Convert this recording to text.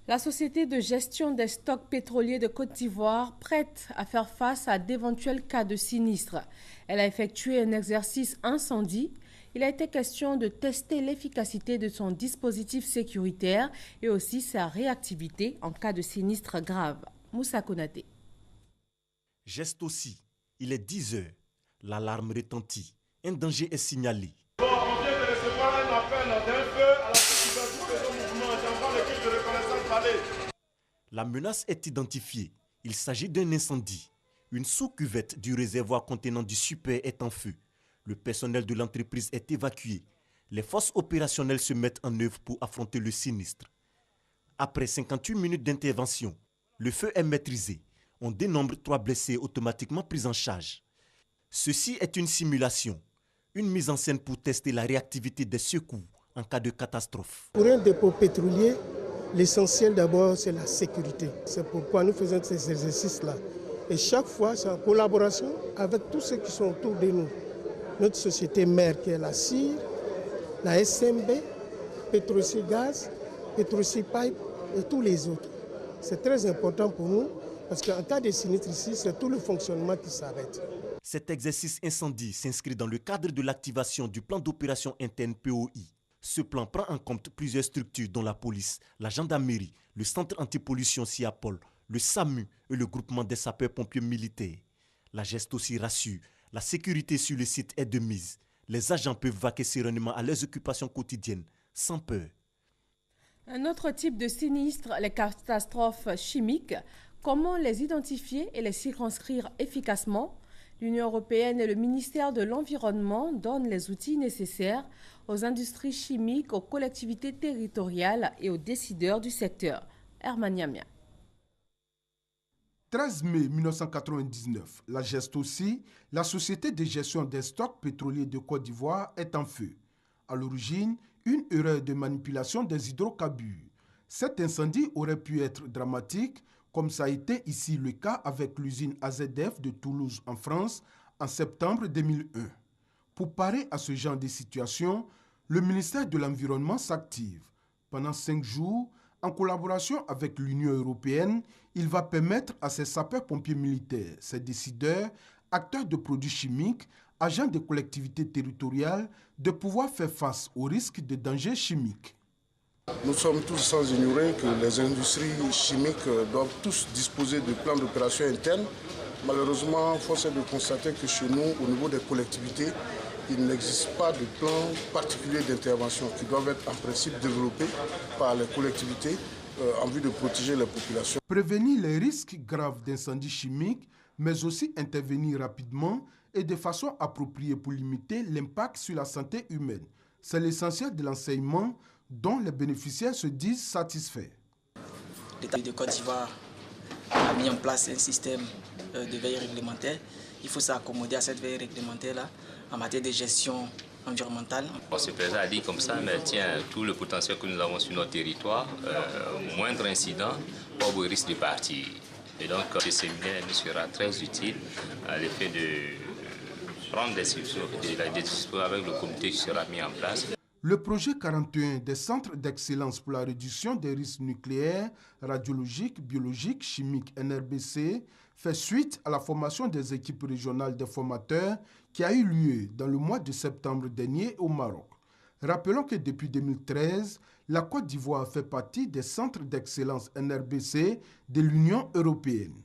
La société de gestion des stocks pétroliers de Côte d'Ivoire prête à faire face à d'éventuels cas de sinistre. Elle a effectué un exercice incendie. Il a été question de tester l'efficacité de son dispositif sécuritaire et aussi sa réactivité en cas de sinistre grave. Moussa Konaté. Geste aussi, il est 10 heures. L'alarme retentit. Un danger est signalé. Bon, on vient de recevoir un appel d'un feu à la suite du mouvement. J'envoie l'équipe de reconnaissance aller. La menace est identifiée. Il s'agit d'un incendie. Une sous-cuvette du réservoir contenant du super est en feu. Le personnel de l'entreprise est évacué. Les forces opérationnelles se mettent en œuvre pour affronter le sinistre. Après 58 minutes d'intervention, le feu est maîtrisé. On dénombre 3 blessés automatiquement pris en charge. Ceci est une simulation, une mise en scène pour tester la réactivité des secours en cas de catastrophe. Pour un dépôt pétrolier, l'essentiel d'abord c'est la sécurité. C'est pourquoi nous faisons ces exercices-là. Et chaque fois, c'est en collaboration avec tous ceux qui sont autour de nous. Notre société mère qui est la CIR, la SMB, Petroci Gaz, Petroci Pipe et tous les autres. C'est très important pour nous parce qu'en cas de sinistre ici, c'est tout le fonctionnement qui s'arrête. Cet exercice incendie s'inscrit dans le cadre de l'activation du plan d'opération interne POI. Ce plan prend en compte plusieurs structures dont la police, la gendarmerie, le centre antipollution SIAPOL, le SAMU et le groupement des sapeurs-pompiers militaires. La geste aussi rassure, la sécurité sur le site est de mise. Les agents peuvent vaquer sereinement à leurs occupations quotidiennes, sans peur. Un autre type de sinistre, les catastrophes chimiques. Comment les identifier et les circonscrire efficacement? L'Union européenne et le ministère de l'Environnement donnent les outils nécessaires aux industries chimiques, aux collectivités territoriales et aux décideurs du secteur. Herman Yamia. 13 mai 1999, la geste aussi, la société de gestion des stocks pétroliers de Côte d'Ivoire est en feu. À l'origine, une erreur de manipulation des hydrocarbures. Cet incendie aurait pu être dramatique, comme ça a été ici le cas avec l'usine AZF de Toulouse en France en septembre 2001. Pour parer à ce genre de situation, le ministère de l'Environnement s'active. Pendant 5 jours, en collaboration avec l'Union européenne, il va permettre à ses sapeurs-pompiers militaires, ses décideurs, acteurs de produits chimiques, agents de collectivités territoriales, de pouvoir faire face aux risques de dangers chimiques. Nous sommes tous sans ignorer que les industries chimiques doivent tous disposer de plans d'opération internes. Malheureusement, force est de constater que chez nous, au niveau des collectivités, il n'existe pas de plan particulier d'intervention qui doivent être en principe développés par les collectivités en vue de protéger les populations. Prévenir les risques graves d'incendies chimiques, mais aussi intervenir rapidement et de façon appropriée pour limiter l'impact sur la santé humaine. C'est l'essentiel de l'enseignement dont les bénéficiaires se disent satisfaits. L'État de Côte d'Ivoire a mis en place un système de veille réglementaire. Il faut s'accommoder à cette veille réglementaire-là en matière de gestion environnementale. On se présente à dire comme ça, mais tiens, tout le potentiel que nous avons sur notre territoire, moindre incident, pas de risque de partir. Et donc, ce séminaire nous sera très utile à l'effet de prendre des décisions avec le comité qui sera mis en place. Le projet 41 des centres d'excellence pour la réduction des risques nucléaires, radiologiques, biologiques, chimiques NRBC fait suite à la formation des équipes régionales des formateurs qui a eu lieu dans le mois de septembre dernier au Maroc. Rappelons que depuis 2013, la Côte d'Ivoire fait partie des centres d'excellence NRBC de l'Union européenne.